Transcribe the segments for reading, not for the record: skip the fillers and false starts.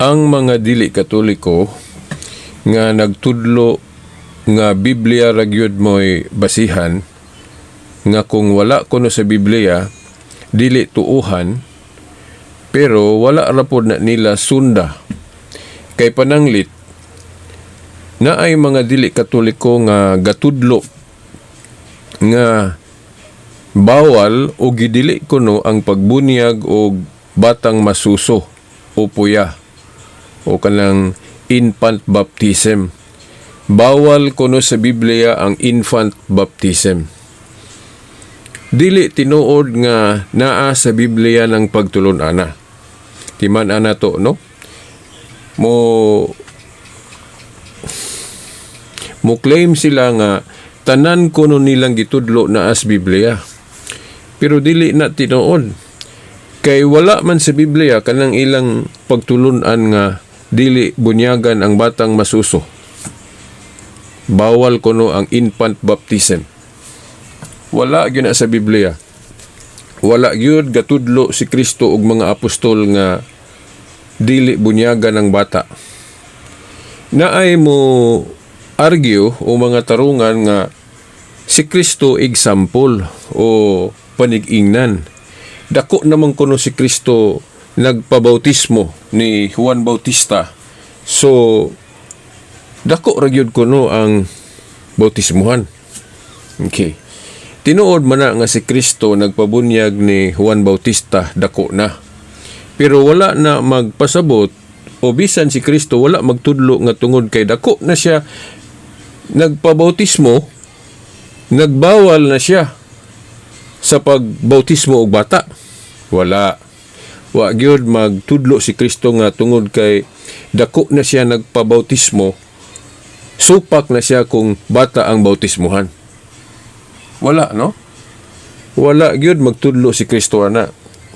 ang mga dili Katoliko nga nagtudlo nga Biblia ra gyud mo'y basihan, nga kung wala kuno sa Biblia dili tuuhan, pero wala ra pod na nila sunda. Kay pananglit na ay mga dili Katoliko nga gatudlo nga bawal o gidili kuno ang pagbunyag og batang masuso o puya o kanang infant baptism. Bawal kuno sa Biblia ang infant baptism. Dili tinuod nga naa sa Biblia ng pagtulon-ana. Timan ana to, no? Mo claim sila nga tanan kuno nilang gitudlo naa sa Biblia. Pero dili na tinuod. Kay wala man sa Biblia kanang ilang pagtulon-an nga dili bunyagan ang batang masuso. Bawal kuno ang infant baptism. Wala gyud na sa Biblia. Wala gyud gatudlo si Kristo ug mga apostol nga dili bunyagan ang bata. Naay mo argue o mga tarungan nga si Kristo example o panig-ingnan. Dako naman kuno si Kristo nagpabautismo ni Juan Bautista. So dako ra gyud kuno ang bautismuhan. Okay. Tinuod man na nga si Kristo nagpabunyag ni Juan Bautista, dako na. Pero wala na magpasabot o bisan si Kristo wala magtudlo nga tungod kay dako na siya nagpabautismo, nagbawal na siya sa pagbautismo og bata. Wala. Wa gyud magtudlo si Kristo nga tungod kay dako na siya nagpabautismo, supak na siya kung bata ang bautismuhan. Wala, no? Wala gyud magtudlo si Kristo ana.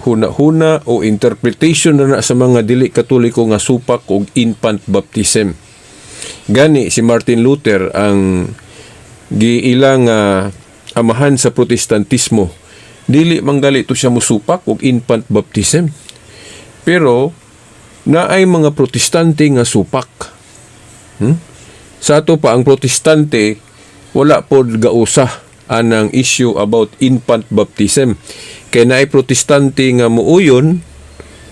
Huna-huna o interpretation na sa mga dili Katoliko nga supak og infant baptism. Gani si Martin Luther ang giilang amahan sa Protestantismo. Dili manggali to siya musupak og infant baptism. Pero naay mga Protestante nga supak. Sa ato pa ang Protestante wala pod gausa anang issue about infant baptism. Kay naay Protestante nga muuyon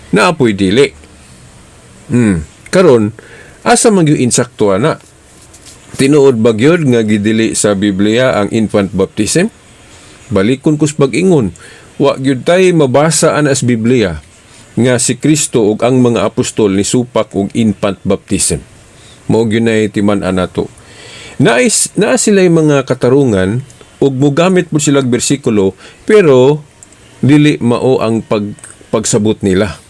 na apoy dili. Karon asa man gyud insakto ana? Tinuod ba gyud nga gidili sa Biblia ang infant baptism? Balikon kus bag-ingon, wa gyud tay mabasa ana sa Biblia nga si Kristo ug ang mga apostol ni supak og infant baptism. Mao gyud nay timan ana to. Naa sila'y mga katarungan ug mogamit mo silang bersikulo pero dili mao ang pagsabot nila.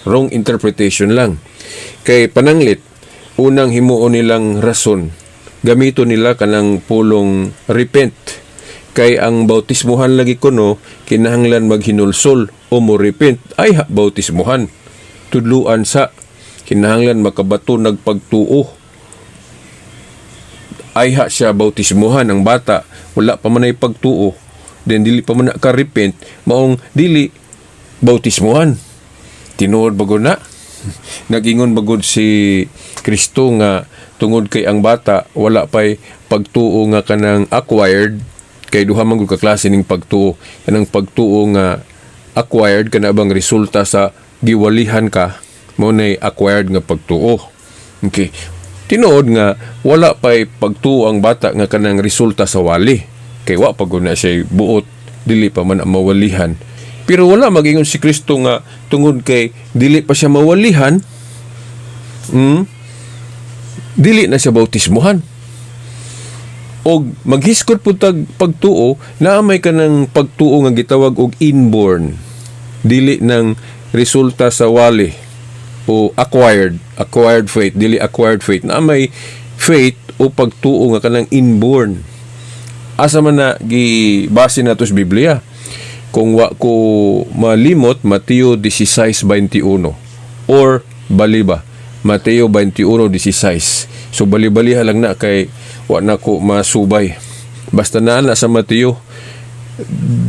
Wrong interpretation lang. Kay pananglit, unang himuon nilang rason, gamito nila kanang pulong repent. Kay ang bautismuhan lagi kuno kinahanglan maghinulsol o mo repent ay bautismuhan. Tudluan sa kinahanglan makabato nagpagtuo. Ay siya bautismuhan ang bata, wala pa man ay pagtuo, then dili pa man ka-repent, maong dili bautismuhan. Tinuod bagod na. Nagingon bagod si Kristo nga tungod kay ang bata wala pa'y pagtuo nga kanang acquired, kay duha man ka klase ning pagtuo. Kanang pagtuo nga acquired kana bang resulta sa giwalihan ka, mao nay acquired nga pagtuo. Okay. Tinuod nga wala pa'y pagtuo ang bata nga kanang resulta sa wali. Kay wa pag na siya buot, dili pa man ang mawalihan. Pero wala magingon si Kristo nga tungod kay dili pa siya mawalihan, dili na siya bautismuhan. Og maghiskot po tag pagtuo na may kanang pagtuo nga gitawag og inborn. Dili ng resulta sa wali. O acquired faith, dili acquired faith, na may faith o pagtuo nga kanang inborn. Asa man na gibase nato sa Biblia? Kung wa ko malimot, Mateo 16:21 or baliba Mateo 21:16. So bali-baliha lang na kay wa na ko masubay. Basta na sa Mateo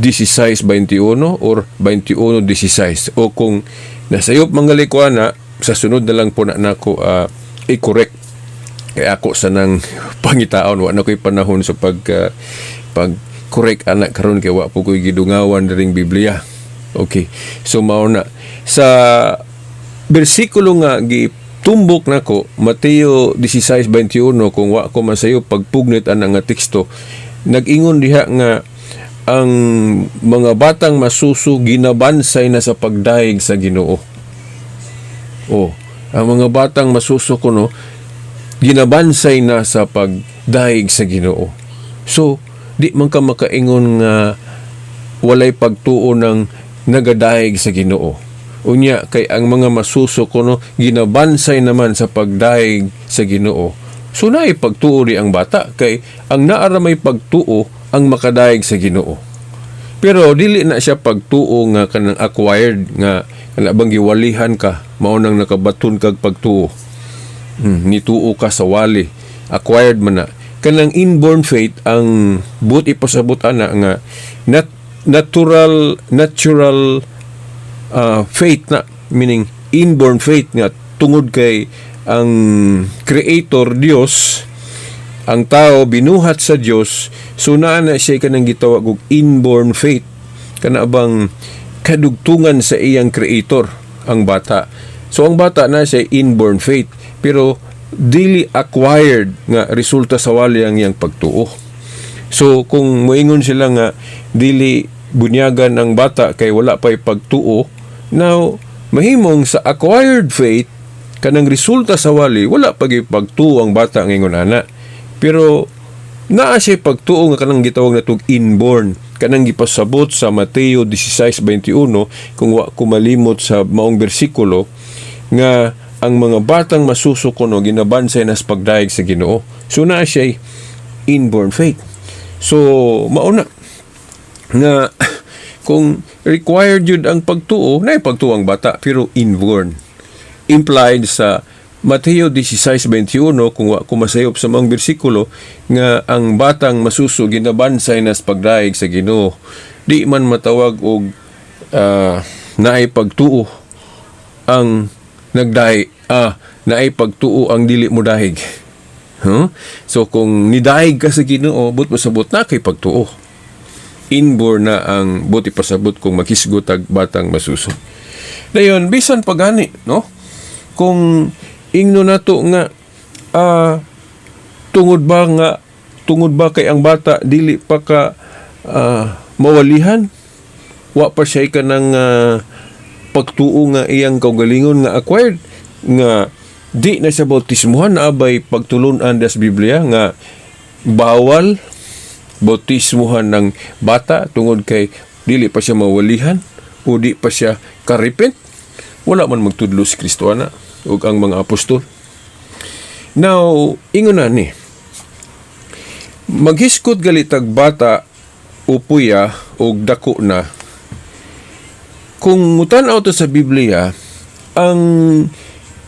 16:21 or 21:16. O kung nasayop manggali ko ana, sa sunod na lang po na nako i-correct kay ako sa nang pangitaon wa na ko'y panahon sa pag correct anak karon kay wa po ko'y gidungawan ring Biblia. Okay, so mao na sa bersikulo nga gitumbok nako Mateo 16:21 kung wa ko masayo pagpugnit ana nga teksto nag-ingon diha nga ang mga batang masuso ginabansay na sa pagdaig sa Ginoo. Ang mga batang masuso kuno ginabansay na sa pagdaig sa Ginoo. So, di man ka makaingon nga walay pagtuo ng nagadaig sa Ginoo. Unya kay ang mga masuso kuno ginabansay naman sa pagdaig sa Ginoo. So naay pagtuo di ang bata kay ang naara may pagtuo ang makadaig sa Ginoo. Pero dili na siya pagtuo nga kanang acquired nga kana bang giwalihan ka mao nang nakabaton kag pagtuo. Nituo ka sa wali, acquired man na. Kanang inborn faith ang buti pasabot ana nga natural faith na, meaning inborn faith nga tungod kay ang creator Dios, ang tao binuhat sa Dios, so naa na siya kanang gitawag og inborn faith kana bang kadugtungan sa iyang creator ang bata. So ang bata na siya inborn faith pero dili acquired nga resulta sa wali ang iyang pagtuo. So kung moingon sila nga dili bunyagan ang bata kay wala pa'y pagtuo, now mahimong sa acquired faith kanang resulta sa wali wala pag pagtuo ang bata ngingon ana. Pero naa siya pagtuo nga kanang gitawag natug inborn kanang gipasabot sa Mateo 16:21 kung wa ko malimot sa maong bersikulo nga ang mga batang masuso kuno ginabansay na sa pagdaig sa Ginoo. So naa siya inborn faith. So mauna nga kung required yun ang pagtuo, na pagtuo ang bata pero inborn. Implied sa Mateo 16:21 kung wa ko masayop sa mga bersikulo nga ang batang masuso ginabansay na sa pagdaig sa Ginoo. Di man matawag og naay pagtuo ang naay pagtuo ang dili mo dahig. So kung nidahig ka sa Ginoo, but masabot na kay pagtuo. Inborn na ang buti pasabot kung makisgot ag batang masuso. Dayon bisan pagani, no? Kung ingno nato nga tungod ba kay ang bata dili pa ka mawalihan, wa pa siya ka ng pagtuo nga iyang kaugalingon nga acquired nga di na siya bautismuhan na abay pagtulunan das Biblia nga bawal bautismuhan ng bata tungod kay dili pa siya mawalihan o di pa siya karepent. Wala man magtudlo si Kristo ana ug ang mga apostol. Now ingon na ni maghiskot galitag bata o puya o dako na. Kung mutan-aw to sa Biblia, ang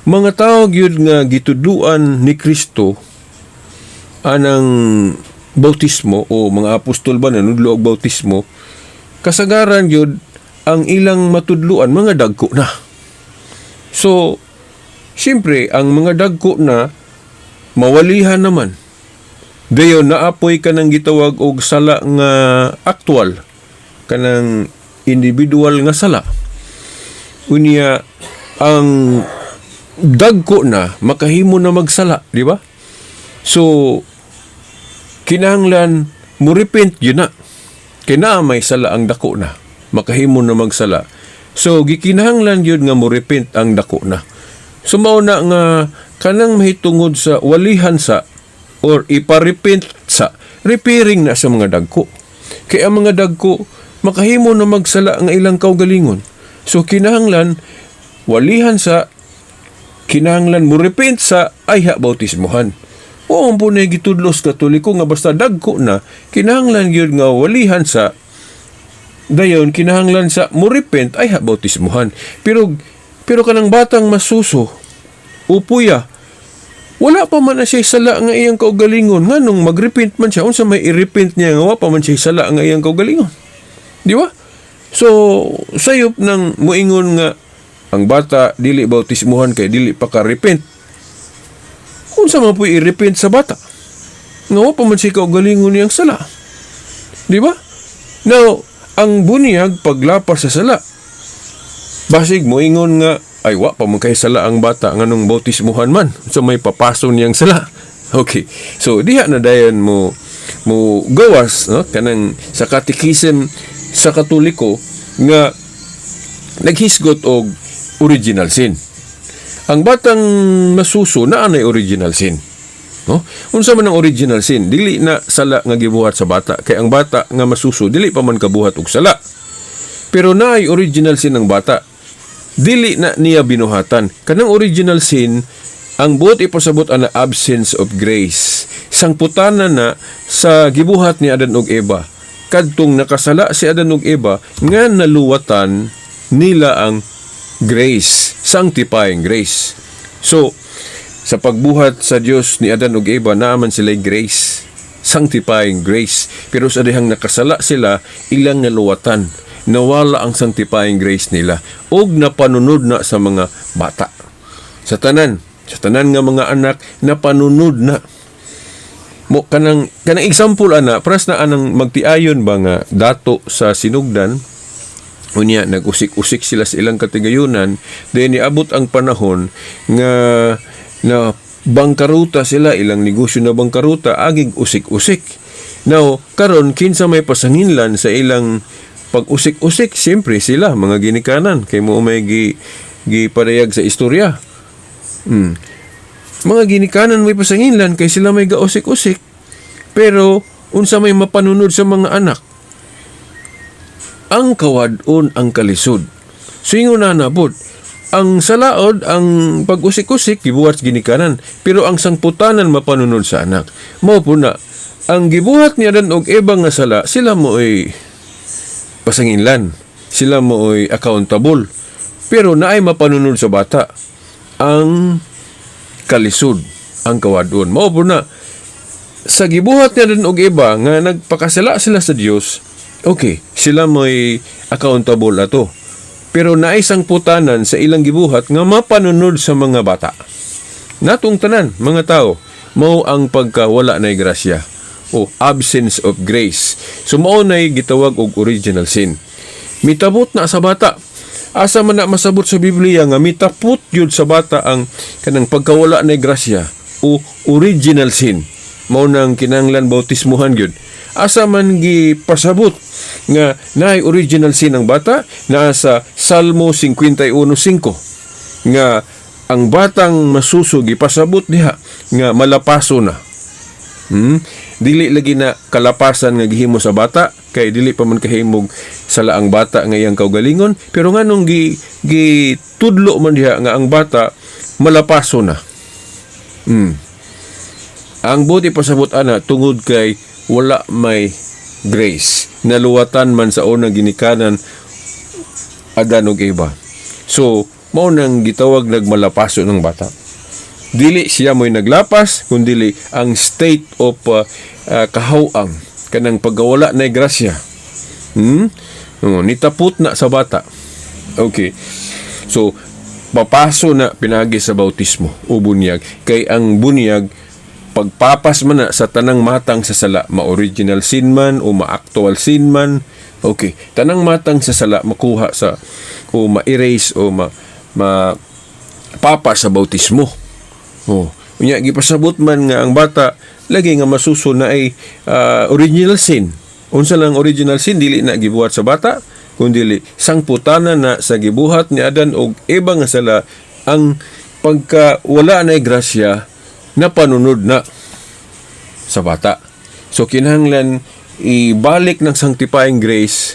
mga tao gyud nga gituduan ni Kristo anang bautismo o mga apostol ba nanudlo og bautismo, kasagaran gyud ang ilang matudluan mga dagko na. So siyempre ang mga dagko na mawalihan naman. Dayon naapoy kanang gitawag og sala nga aktual, kanang individual nga sala. Unya ang dagko na makahimo na magsala, di ba? So kinahanglan mo repent yun na. Kina may sala ang dako na, makahimo na magsala. So gikinahanglan yun nga mo repent ang dako na. So mao na nga kanang mahitungod sa walihan sa or iparepent sa repairing na sa mga dagko. Kaya ang mga dagko makahimo na magsala ang ilang kaugalingon. So kinahanglan walihan sa, kinahanglan mo repent sa ayha bautismuhan. O ang punay gitudlos Katoliko nga basta dagko na kinahanglan gyud nga walihan sa, dayon kinahanglan sa mo repent ayha bautismuhan. Pero kanang batang masuso upuya wala pa man na siya sala nga iyang kaugalingon. Nga nung mag-repent man siya, unsa may i-repent niya nga wala pa man siya sala nga iyang kaugalingon. Di ba? So, sayop ng muingon nga ang bata dili bautismuhan kay dili pa ka repent. Unsa man puy i-repent sa bata? Nga wa pa man siya kaugalingon niyang sala. Di ba? Now, ang bunyag paglapas sa sala. Basig mo ingon nga ay wa pa man kay sala ang bata nganong bautismuhan man. So may papason niyang sala. Okay. So diha na dayon mo gawas no kanang sa katekism sa Katoliko nga naghisgot og original sin. Ang batang masuso naa nay original sin. No? Unsa man ang original sin? Dili na sala nga gibuhat sa bata kay ang bata nga masuso dili pa man kabuhat og sala. Pero naay original sin ng bata. Dili na niya binuhatan. Kanang original sin ang buot ipasabot ana absence of grace. Sangputanan na sa gibuhat ni Adan ug Eva. Kadtong nakasala si Adan ug Eva nga naluwatan nila ang grace, sanctifying grace. So, sa pagbuhat sa Dios ni Adan ug Eva, naaman sila grace, sanctifying grace. Pero sa dihang nakasala sila, ilang naluwatan, nawala ang sanctifying grace nila, og napanunod na sa mga bata. Sa tanan nga mga anak, napanunod na. Mo kanang example ana, pras na anang magtiayon ba nga dato sa sinugdan, unya nag-usik-usik sila sa ilang katigayunan, then niabot ang panahon nga na bangkaruta sila, ilang negosyo na bangkaruta, aging usik-usik. Now, karon kinsa may pasanginlan sa ilang pag-usik-usik, siyempre sila mga ginikanan kay mo may giparayag sa istorya. Mga ginikanan may pasanginlan kay sila may gausik-usik, pero unsa may mapanunod sa mga anak, ang kawadon ang kalisod. Singo na nabot. Ang salaod, ang pag-usik-usik, gibuhat ginikanan. Pero ang sangputanan mapanunod sa anak. Mao po na, ang gibuhat ni Adan og Eva nga sala, sila mo ay pasanginlan. Sila mo ay accountable. Pero naay mapanunod sa bata. Ang kalisod, ang kawadon. Mao po na, sa gibuhat ni Adan og Eva nga nagpakasala sila sa Dios, okay, sila mo'y accountable ato. Pero naisang putanan sa ilang gibuhat nga mapanunod sa mga bata. Natong tanan, mga tao, mao ang pagkawala na grasya o absence of grace. So mao na'y gitawag og original sin. Mitabot na sa bata. Asa man na masabot sa Biblia nga mitapot yun sa bata ang kanang pagkawala na grasya o original sin. Mao nang kinahanglan bautismuhan gyud. Asa man gipasabot nga naay original sin ng bata, naa sa Salmo 51:5 nga ang batang masuso gipasabot diha nga malapaso na. Dili lagi na kalapasan nga gihimo sa bata kay dili pa man kahimog sala ang bata nga iyang kaugalingon, pero nganong gitudlo man diha nga ang bata malapaso na. Ang buti pasabot ana tungod kay wala may grace. Naluwatan man sa unang ginikanan Adan ug Eva. So, mao nang gitawag nagmalapaso ng bata. Dili siya mo'y naglapas, kundi ang state of kahawang, kanang pagkawala na grasya. Nitapot na sa bata. Okay. So, papaso na pinagi sa bautismo o bunyag. Kay ang bunyag, pagpapas man na sa tanang matang sa sala, ma-original sin man o ma-actual sin man, okay, tanang matang sa sala makuha sa o ma-erase o papas sa bautismo. Unya gipasabot man nga ang bata lagi nga masuso na ay original sin. Unsa lang original sin, dili na gibuhat sa bata, kundi sangputanan na sa gibuhat ni Adan og Eva nga sala, ang pagka wala na grasya na panunod na sa bata. So, kinahanglan ibalik ng sanctifying grace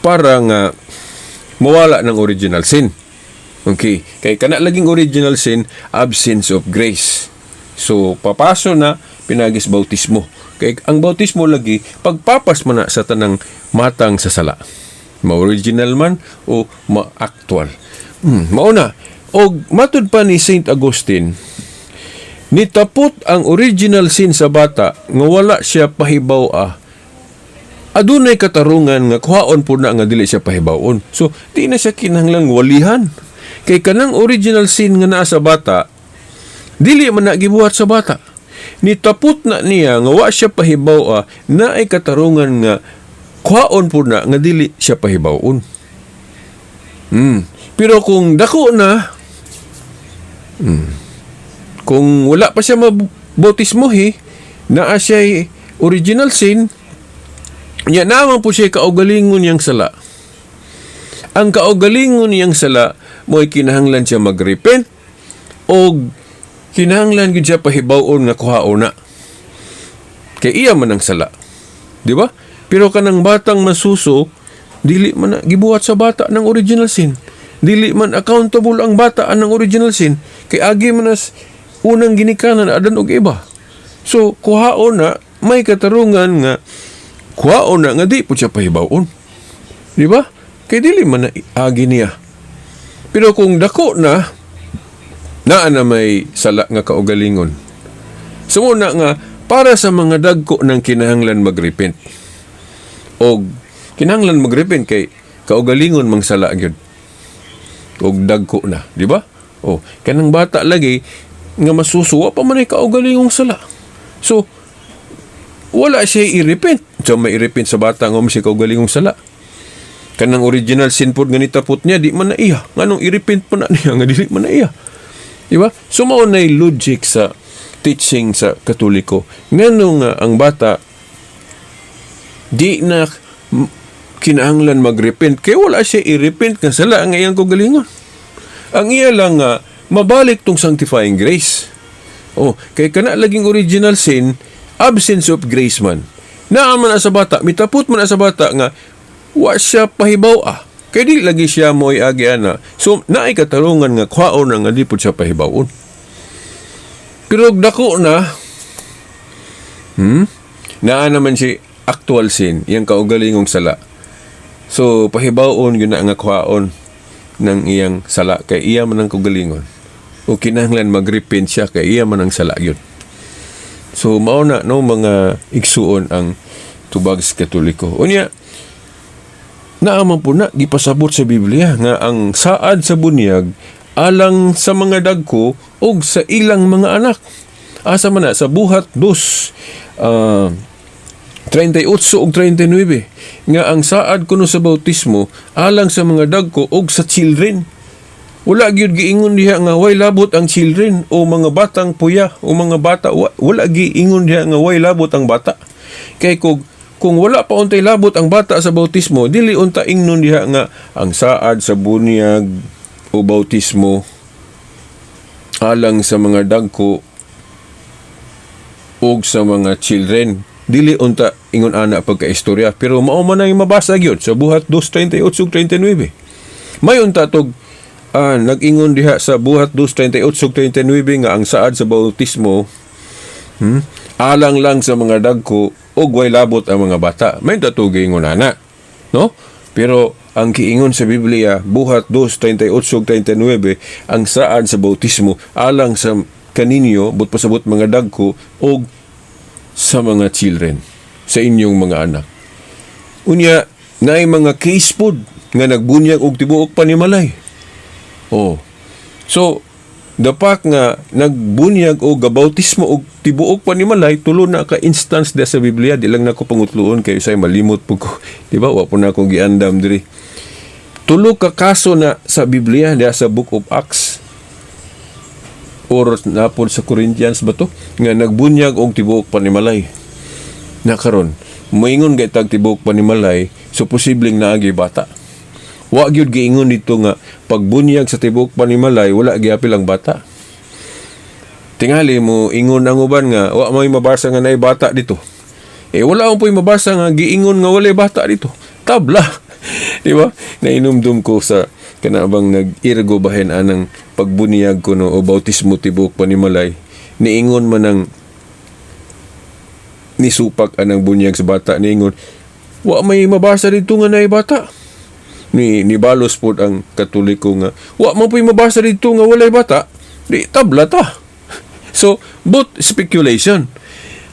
para nga mawala ng original sin. Okay. Kay kana laging original sin, absence of grace. So, papaso na pinagis bautismo. Kay ang bautismo lagi, pagpapas man na sa tanang matang sa sala. Ma-original man o ma-actual. Mauna. O matud pa ni St. Augustine, nitapot ang original sin sa bata nga wala siya pahibaw adunay katarungan nga kuhaon po na nga dili siya pahibawon. So di na siya kinahanglang walihan. Kay kanang original sin nga naa sa bata, dili man na gibuhat sa bata. Nitapot na niya nga wa siya pahibaw na ay katarungan nga kuhaon po na nga dili siya pahibawon. Pero kung dako na, kung wala pa siya mabautismohi, naa siya original sin, nya naman po siya kaugalingon niyang sala. Ang kaugalingon niyang sala, mo'y kinahanglan siya mag-repent o kinahanglan gid siya pahibawon nga kuhaon na. Kay iya man ang sala. Di ba? Pero kanang batang masuso, dili man na gibuhat sa bata ng original sin. Dili man accountable ang bata ng original sin. Kay agi man as unang ginikanan adan og iba. So, kuhaon na, may katarungan nga kuhaon na nga di po siya pahibawon. Di ba? Kay dili man na agi niya. Pero kung dako na, naa na may sala nga kaugalingon. Sumuna nga, para sa mga dagko ng kinahanglan mag-repent. O kinahanglan mag-repent kay kaugalingon mang sala gyud. O dagko na, di ba? O kanang bata lagi nga masusuwa pa man ay kaugalingong sala. So wala siya i-repent. So may i-repent sa bata nga siya kaugalingong sala. Kanang original sin pod nga nitapot niya di man na iya. Nganong i-repent pa na niya nga dili man na iya. Di ba? So mao nay logic sa teaching sa Katoliko. Nganong ang bata di na kinahanglan mag-repent kay wala siya i-repent nga sala ang iyang kaugalingon. Ang iya lang nga mabalik tong sanctifying grace. Kay kana laging original sin, absence of grace man. Naaman na sa bata, mitapot man na sa bata nga wa siya pahibaw kay di lagi siya mo'y agiana. So naay katarungan nga kwaon nga di pud siya pahibawon. Pero dako na naa naman si actual sin, iyang kaugalingong sala. So pahibawon yun na nga kwaon ng iyang sala kay iya man ang kaugalingon. O kinahanglan mag-repent siya kay iya man ang sala yun. So mao na no mga igsuon ang tubag sa Katoliko. Unya naaman po na gipasabot sa Biblia nga ang saad sa bunyag alang sa mga dagko o sa ilang mga anak. Asa man na sa buhat 38 ug 39 nga ang saad kuno sa bautismo alang sa mga dagko o sa children. Wala gyud giingon diha nga way labot ang children o mga batang puya o mga bata. Wala giingon diha nga way labot ang bata. Kay kung wala pa untay labot ang bata sa bautismo, dili unta ingnon diha nga ang saad sa bunyag o bautismo alang sa mga dagko o sa mga children. Dili unta ingon ana pagkaistorya, pero mao man ang mabasa gyud sa buhat 2:38 ug 39. May unta tog nag-ingon diha sa buhat 2:38 ug 39 nga ang saad sa bautismo alang lang sa mga dagko ug way labot ang mga bata. May tatugay ingon ana, no? Pero ang kiingon sa Biblia buhat 2:38 ug 39 ang saad sa bautismo alang sa kaninyo but pasabot mga dagko ug sa mga children, sa inyong mga anak. Unya naay mga case pod nga nagbunyag og tibuok panimalay. So the fact nga nagbunyag o gabautismo og tibuok panimalay tulo na ka instance da sa Biblia. Di lang nako pangutluon kay say malimot pug ko, di ba? Wa po na akong giandam diri. Tulo ka kaso na sa Biblia da sa Book of Acts or napod sa Corinthians ba to nga nagbunyag og tibuok panimalay. Na karon moingon gay tag tibuok panimalay, so posibleng naagi bata. Wa gyud giingon dito nga pagbunyag sa tibuok panimalay wala giapil ang bata. Tingali mo ingon ang uban nga wa may mabasa nga naay bata dito. Wala po'y mabasa nga giingon nga walay bata dito. Tabla. Di ba? Nainumdum ko sa kanabang nag-irgo bahin anang pagbunyag ko no o bautismo tibuok panimalay. Niingon man ang nisupak anang bunyag sa bata, niingon wa may mabasa dito nga naay bata. Ni balos po ang Katoliko nga wa man po'y mabasa dito nga walay bata. Di tabla ta. So both speculation.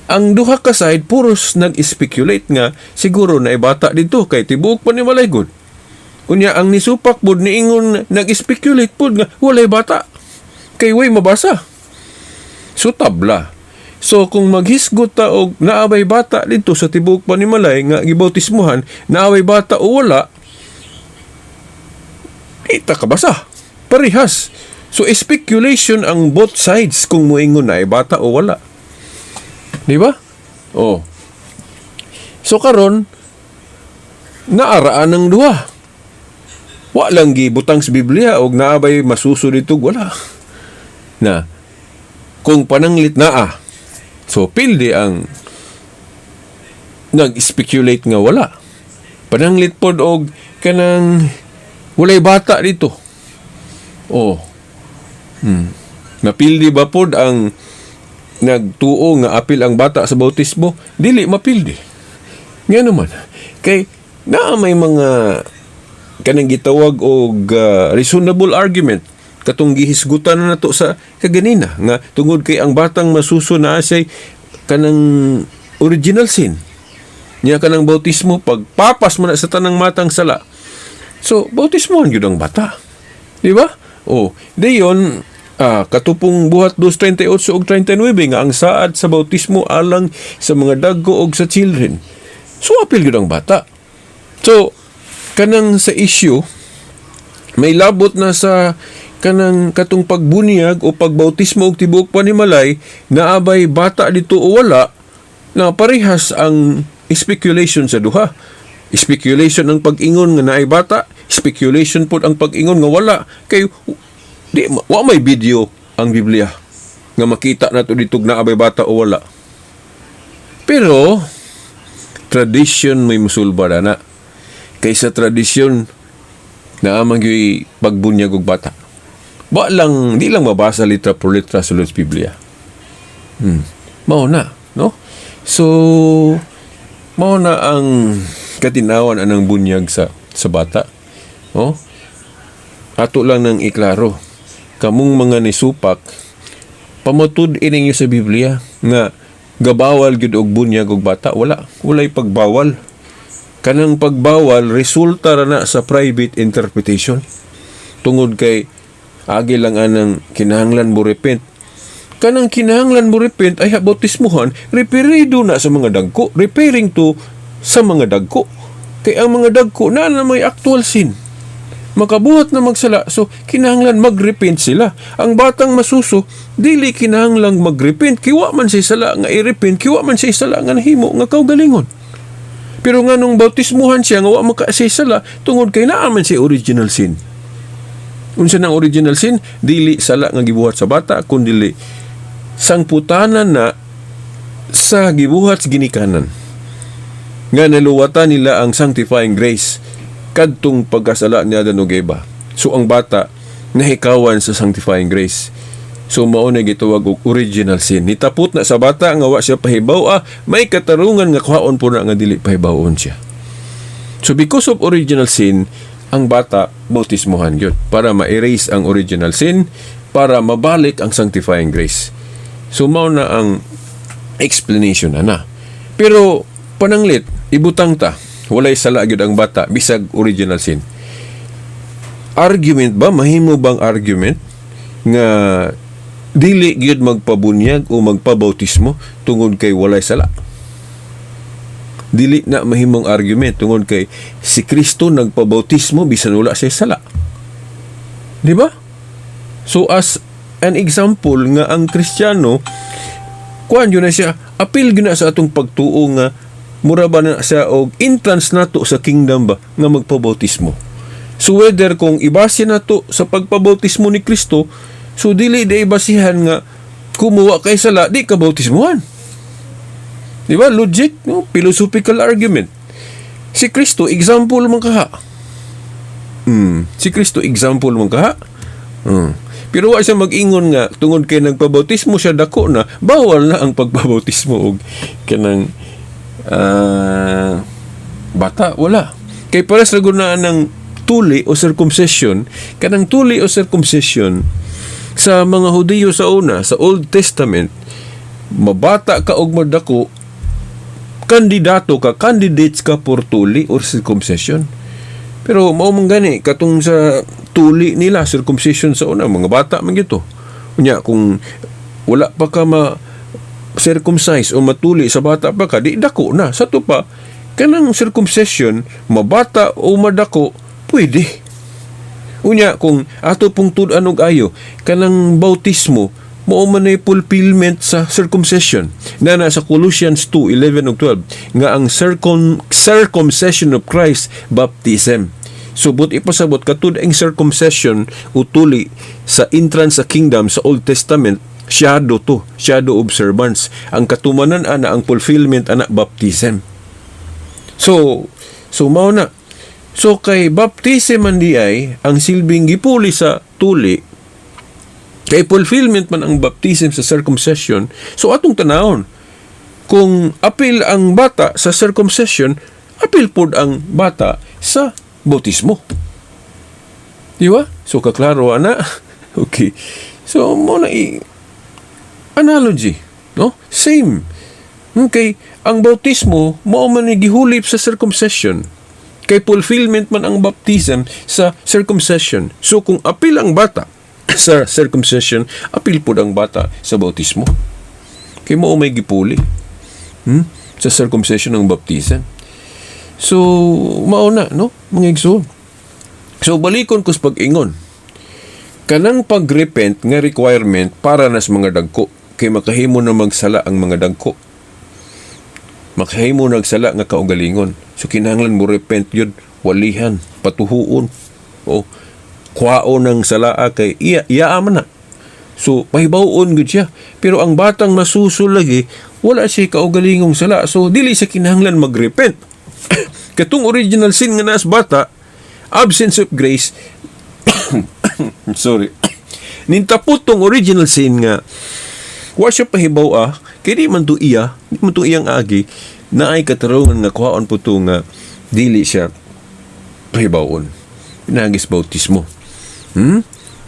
ang duha ka side puros nag-speculate nga siguro na ibata dito kay tibuok pa ni Malaygod. Unya ang nisupak pod niingon nag-speculate pod nga walay bata kay way mabasa. So tabla. So kung maghisgot ta og naabay bata dito sa tibuok pa ni Malay nga gibautismuhan, naabay bata o wala, ita kabasa. Parihas. So, speculation ang both sides kung moingon na ay bata o wala. Di ba? Oh. So, karon naaraan ng duha. Wa lang gibutang sa Biblia o naabay masuso dito, wala. Na, kung pananglit naa, so, pildi ang nag-speculate nga wala. Pananglit pod og kanang walay bata dito. Oh. Napildi ba pod ang nagtuo nga apil ang bata sa bautismo? Dili mapildi. Nga naman. Kay naa may mga kanang gitawag og reasonable argument katong gihisgutan na nato sa kaganina nga tungod kay ang batang masuso na say kanang original sin. Nya kanang bautismo pagpapas mo na sa tanang matang sala. So bautismohan gyud ang bata. Di ba? Oh, dayon katupong buhat 2:38 ug 39 nga ang saad sa bautismo alang sa mga dagko ug sa children. So apil gyud ang bata. So kanang sa issue may labot na sa kanang katong pagbunyag o pagbautismo og tibuok panimalay naabay bata dito o wala na parehas ang speculation sa duha. Speculation ang pag-ingon nga naay bata, speculation pod ang pag-ingon nga wala. Kay di wa may video ang Biblia nga makita nato dito na abay bata o wala. Pero tradition may musulba na. Kaysa tradisyon na amang yung pagbunyag og bata. Ba lang, di lang mabasa litra por litra sa Biblia. Mao na, no? So, mao na ang katinawan anang bunyag sa bata. Oh? Ato lang nang iklaro. Kamong mga nisupak, pamatud ininyo sa Biblia nga gabawal gyud og bunyag og bata. Walay pagbawal. Kanang pagbawal resulta ra na sa private interpretation. Tungod kay agi lang anang kinahanglan mo repent. Kanang kinahanglan mo repent ay bautismuhan, referido na sa mga dagko, referring to sa mga dagko. Kay ang mga dagko na may actual sin. Makabuhat na magsala, so kinahanglan mag-repent sila. Ang batang masuso, dili kinahanglang mag-repent, kiwa man siya sala nga i-repent, kiwa man siya sala nga nahimo, nga kaugalingon. Pero nga nung bautismuhan siya, nga wa maka siya sala, tungod kay naaman siya original sin. Unsa nang original sin? Dili sala nga gibuhat sa bata, kundi sangputanan na sa gibuhat sa ginikanan. Nga naluwatan nila ang sanctifying grace kadtong pagkasala niya danugeba. So ang bata nahikawan sa sanctifying grace. So mao na gitawag og original sin. Nitapot na sa bata nga wa siya pahibaw, may katarungan nga kuhaon po na nga dili pahibawon siya. So because of original sin, ang bata bautismuhan gyud para ma-erase ang original sin, para mabalik ang sanctifying grace. So mao na ang explanation na. Pero pananglit ibutang ta, walay sala gyud ang bata bisag original sin. Argument ba, mahimo bang argument nga dili gyud magpabunyag o magpabautismo tungod kay walay sala? Dili na mahimong argument tungod kay si Kristo nagpabautismo bisan wala siya sala. Di ba? So as an example nga ang Kristiyano kuan yun na siya, apil yun na sa atong pagtuo nga mura ba na siya og entrance nato sa kingdom ba nga magpabautismo. So whether kung ibase nato sa pagpabautismo ni Kristo, so dili day basihan nga kumuha kay sala di ka bautismuhan. Di ba? Logic, no? Philosophical argument. Si Kristo example man kaha. Si Kristo example man kaha. Pero wa siya mag-ingon nga tungod kay nagpabautismo siya dako na, bawal na ang pagpabautismo og kanang bata, wala. Kay pares na gunaan ng tuli o circumcision, kanang tuli o circumcision sa mga Hudiyo sa una, sa Old Testament, mabata ka og madako, candidates ka for tuli or circumcision. Pero mao man gani katong sa tuli nila, circumcision sa una, mga bata man gito. Unya kung wala pa ka circumcise o matuli sa bata pa ka, di dako na. Sa to pa, kanang circumcision, mabata o madako, pwede. Unya, kung ato pong tudan og ayo, kanang bautismo, mao man ay fulfillment sa circumcision. Na sa Colossians 2:11 ug 12, nga ang circumcision of Christ, baptism. Subot ipasabot katud ang circumcision utuli sa entrance sa kingdom sa Old Testament, shadow observance. Ang katumanan ana ang fulfillment ana baptism. So mao na. So kay baptism man di ay ang silbing gipuli sa tuli, kay fulfillment man ang baptism sa circumcision. So atong tanawon, kung apil ang bata sa circumcision, apil pod ang bata sa bautismo. Di ba? So kaklaro ana. Okay. So mo na analogy, no? Same. Okay, ang bautismo mao man ni gihulip sa circumcision. Kay fulfillment man ang baptism sa circumcision. So kung apil ang bata sa circumcision, apil po ang bata sa bautismo. Kay mao may gipuli sa circumcision ng baptism. So mao na, no, mga igsoon. So balikon ko sa pag-ingon, kanang pag-repent nga requirement para nas mga dagko, kay makahimo na magsala ang mga dagko. Makahimo nagsala nga kaugalingon. So kinahanglan mo repent yun, walihan, patuhuon, o kwao ng salaa kay iyaaman na. So pahibawon gud siya. Pero ang batang masusul lagi, wala siya kaugalingong sala. So dili sa kinahanglan magrepent. Katong original sin nga nas bata, absence of grace, sorry, nintapot tong original sin nga wa siya pahibaw kay di man to iyang agi na ay katarungan nga kuhaon po to nga dili siya pahibawon. Pinagis bautismo.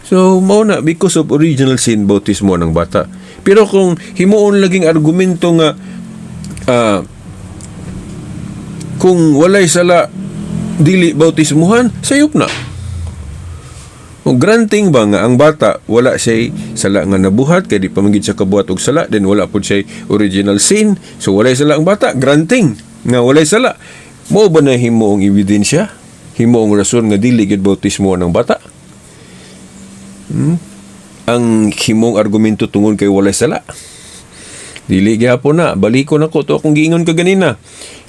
So mao na because of original sin bautismo ng bata. Pero kung himuon laging argumento nga kung walay sala dili bautismuhan, sayop na. O granting ba nga ang bata wala siya sala nga nabuhat kay di pamangid sa kabuhat og sala, then wala pud siya original sin, so walay sala ang bata, granting nga walay sala, mo ba na himuong ebidensya, himuong rason nga dili gid bautismo ng bata? Ang himong argumento tungod kay walay sala, dili gyapon na. Balikon ako to akong giingon ka ganina,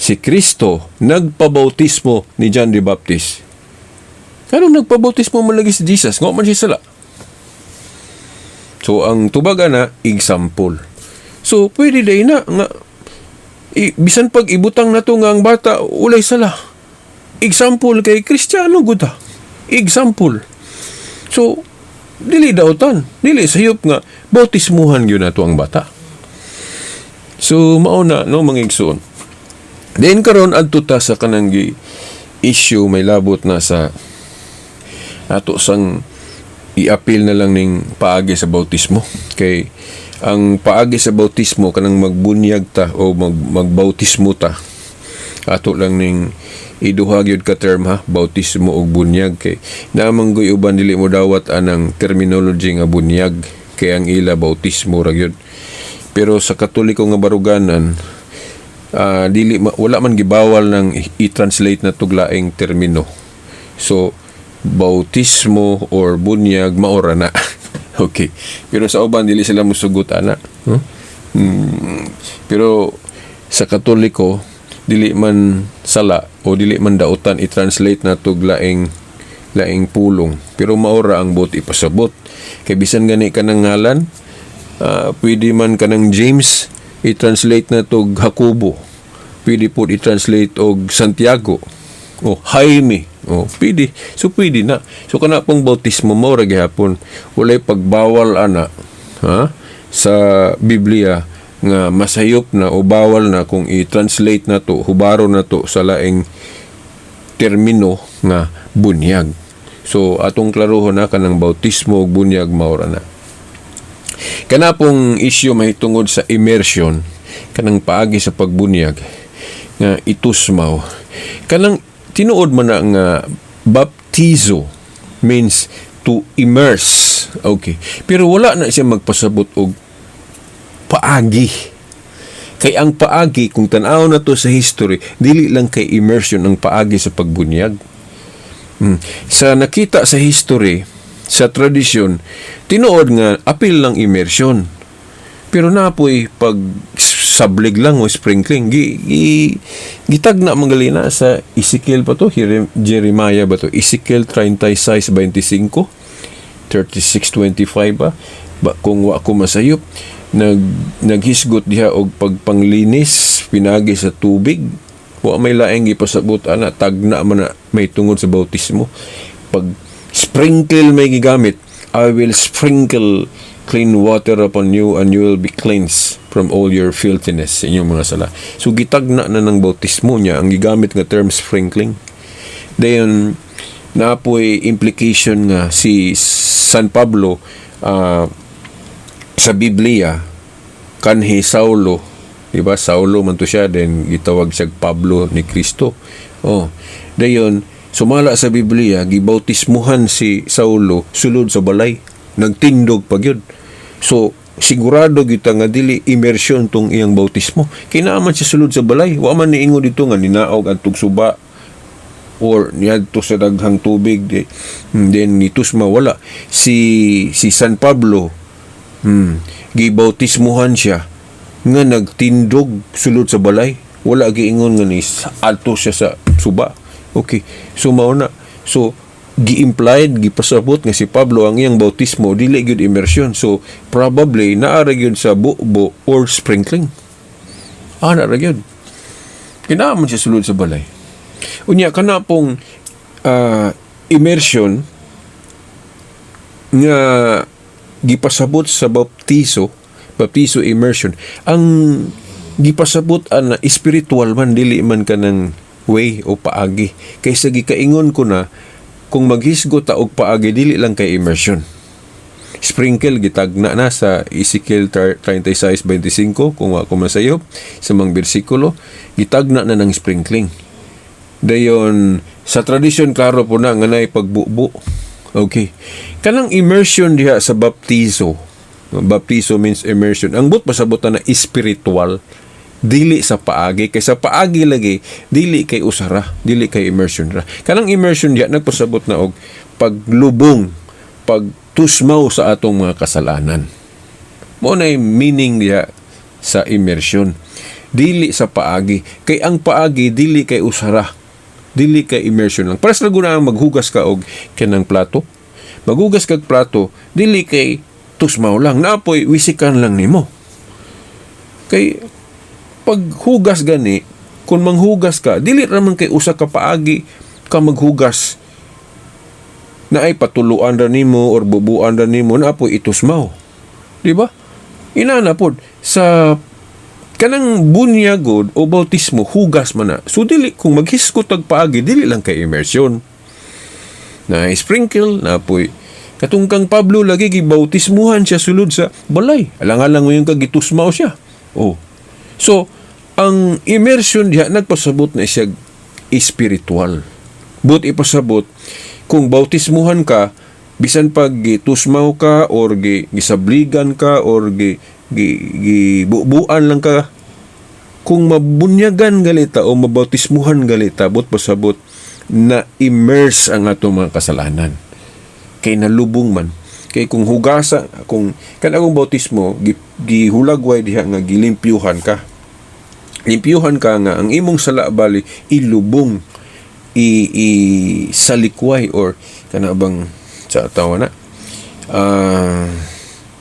si Kristo nagpabautismo ni John the Baptist. Kanong nagpabautismo man lagi si Jesus, nga man siya sala. So ang tubaga na example. So pwede day na nga bisan pag ibutang na to nga ang bata ulay sala. Example kay Kristiyano gud ta. Example. So dili dautan, dili sayop nga bautismuhan gyud nato ang bata. So mao na no mga igsoon. Then karon adto ta sa kanang issue may labot na sa ato sang i-appeal na lang ning paagi sa bautismo. Kay ang paagi sa bautismo kanang magbunyag ta o magbautismo ta, ato lang ning iduha gyud ka term bautismo og bunyag. Kay namang goy uban dili mo dawat anang terminology nga bunyag, kay ang ila bautismo ra gyud. Pero sa Katoliko nga baruganan, wala man gibawal nang i-translate na tuglaing termino. So bautismo or bunyag maora na. Okay. Pero sa uban dili sila musugot ana. Pero sa Katoliko dili man sala o dili man dautan i-translate na tuglaing pulong. Pero maora ang bot ipasabot. Kay bisan gani kanang ngalan, pwede man kanang James i-translate na tug Jacobo. Pwede po i-translate og Santiago o Jaime. Pwede. So pwede na. So kana pong bautismo mo ra gihapon walay pagbawal ana sa Biblia nga masayop na o bawal na kung i-translate na to, hubaro na to sa laing termino nga bunyag. So atong klarohon na kanang bautismo ug bunyag maura na. Kana pong issue may tungod sa immersion, kanang paagi sa pagbunyag, nga itusmaw. Kanang tinuod man na nga baptizo means to immerse. Okay. Pero wala na siya magpasabot og paagi. Kay ang paagi, kung tanaw na to sa history, dili lang kay immersion ang paagi sa pagbunyag. Sa nakita sa history, sa tradisyon, tinuod nga apil lang immersion. Pero napoy pag sablig lang o sprinkling, gitagna mangalina sa Ezekiel pa to, Jeremiah ba to? Ezekiel 36:25, 36:25 ba? Kung wa ko masayop, naghisgot diha og pagpanglinis pinagi sa tubig, wa may laeng gipasabot ana, tagna man na may tungod sa bautismo. Pag sprinkle may gigamit, I will sprinkle clean water upon you and you will be cleansed from all your filthiness, inyong mga sala. So gitagna na ng bautismo niya ang gigamit nga term sprinkling. Dayon napoy implication nga si San Pablo sa Biblia kanhi Saulo, di ba? Saulo man to siya, then gitawag siya Pablo ni Kristo. Dayon sumala sa Biblia, gibautismuhan si Saulo sulod sa balay, nagtindog pa gyud. So sigurado kita nga dili immersion tong iyang bautismo. Kinaaman siya sulod sa balay, wa man niingon dito nga ninaog adtong suba or niadto sa daghang tubig, then nitusma, wala. Si San Pablo, gibautismuhan siya nga nagtindog sulod sa balay, wala giingon nga ni adto siya sa suba. Okay, so mao na. So gi-implied, gipasabot nga si Pablo ang iyang bautismo dili gyud immersion. So probably naara gyud sa bubo or sprinkling. Naara gyud. Kinaaman siya sulod sa balay. Unya kana pong immersion nga gipasabot sa baptizo immersion, ang gipasabot na spiritual man, dili man kanang way o paagi. Kaysa gikaingon ko na kung maghisgot ta og paagi, dili lang kay immersion. Sprinkle gitagna na sa Ezekiel 36:25, kung ako masayop sa mga bersikulo, gitagna na ng sprinkling. Dayon sa tradisyon klaro po na nga nay pagbubo. Okay. Kanang immersion diha sa baptizo. Baptizo means immersion. Ang but pasabot na spiritual, dili sa paagi. Kay sa paagi lagi, dili kay usara, dili kay immersion ra. Kanang immersion diha nagpasabot na og paglubong, pagtusmaw sa atong mga kasalanan. Mao na meaning diha sa immersion. Dili sa paagi. Kay ang paagi dili kay usara, dili kay immersion lang. Para sa guna maghugas ka og kanang plato. Maghugas kag plato, dili kay tusmaw lang, naapoy wisikan lang nimo. Kay paghugas gani, kung manghugas ka, dili raman kay usa ka paagi ka maghugas na ay patuluan ra nimo or bubuan ra nimo, naapoy itusmaw. Di ba? Inana pod sa kanang bunyagod o bautismo, hugas man na. So dili, kung maghiskot og paagi, dili lang kay immersion. Na sprinkle, naapoy katungkang Pablo lagi gibautismuhan siya sulod sa balay. Alang-alang mo yung kagitusmaw siya. So, ang immersion diha nagpasabot na siya spiritual. But ipasabot, kung bautismuhan ka, bisan pag gitusmaw ka or gisabligan ka or gibubuan lang ka, kung mabunyagan galita o mabautismuhan galita, but pasabot na immerse ang atong mga kasalanan. Kay nalubong man. Kay kung hugasa, kung kanang bautismo, gihulagway diha nga gilimpyuhan ka. Limpyuhan ka nga ang imong sala bali ilubong, salikway or kanabang sa tawa na.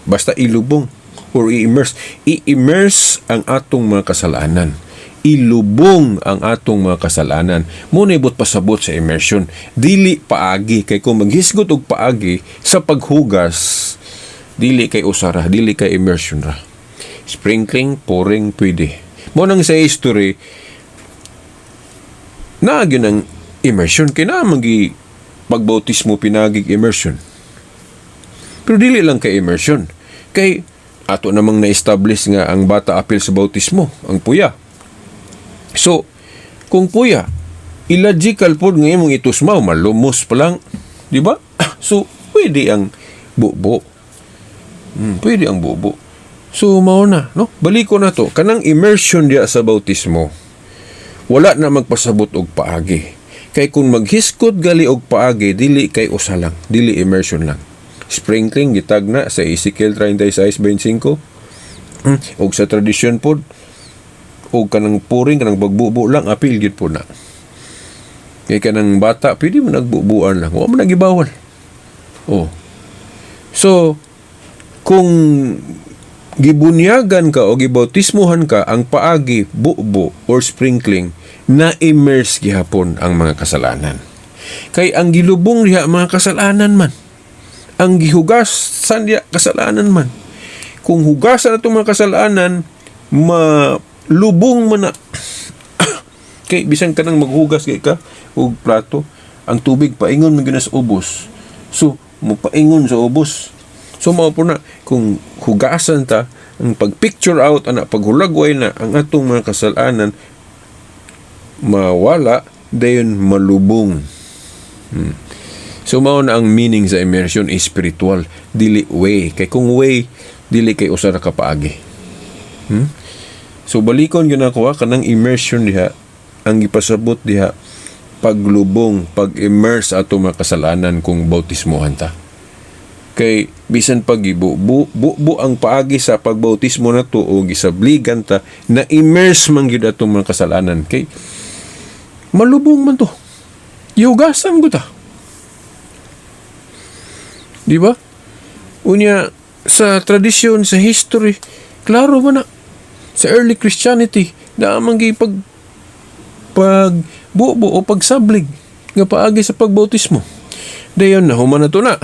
Basta ilubong or i-immerse ang atong mga kasalanan. Ilubong ang atong mga kasalanan. Muna ibot pasabot sa immersion. Dili paagi. Kay kung maghisgot og paagi sa paghugas, dili kay usara, dili kay immersion ra. Sprinkling, pouring, pwede. Munang sa history, naagyo ng immersion. Kaya na magi pagbautismo pinagig immersion. Pero dili lang kay immersion. Kay ato namang na-establish nga ang bata apil sa bautismo, ang puya. So, kung puya, illogical po nga imong itusmaw, malumos pa lang, di ba? So, pwede ang bubo. Pwede ang bubo. So, mao na, no? Baliko na to, kanang immersion diya sa bautismo, wala na magpasabot og paagi. Kay kung maghiskot gali og paagi, dili kay usa lang, dili immersion lang. Sprinkling gitag na sa Ezekiel 36:25. Og sa tradisyon pod, og kanang puring kanang bagbubo lang apil gyud po na. Kay kanang bata pwede mo nagbubuan lang, wa mo nagibawal. Oh. So kung gibunyagan ka o gibautismuhan ka, ang paagi, bubo or sprinkling, na immerse gihapon ang mga kasalanan. Kay ang gilubong diha mga kasalanan man, ang gihugasan diha kasalanan man. Kung hugasan atong mga kasalanan, malubong man na. Kay bisan ka nang maghugas kay ka og plato, ang tubig paingon man gyud sa ubos. So mo paingon sa ubos. So mao po na kung hugasan ta, ang pag-picture out ana, paghulagway na ang atong mga kasalanan, mawala dayon malubong. So mao na ang meaning sa immersion is spiritual, dili way. Kay kung way, dili kay usa ra ka paagi. So balikon gyud ako kanang immersion diha, ang gipasabot diha paglubong, pag-immerse ato mga kasalanan kung bautismohan ta. Kay bisan pag buo ang paagi sa pagbautismo na to o gisabligan ta, na immerse man gyud atong mga kasalanan, kay malubong man to. Yugasan ko ta. Di ba? Unya sa tradisyon, sa history, klaro man na sa early Christianity na amang pagbubo o pagsablig nga paagi sa pagbautismo. Dayon na human na to na.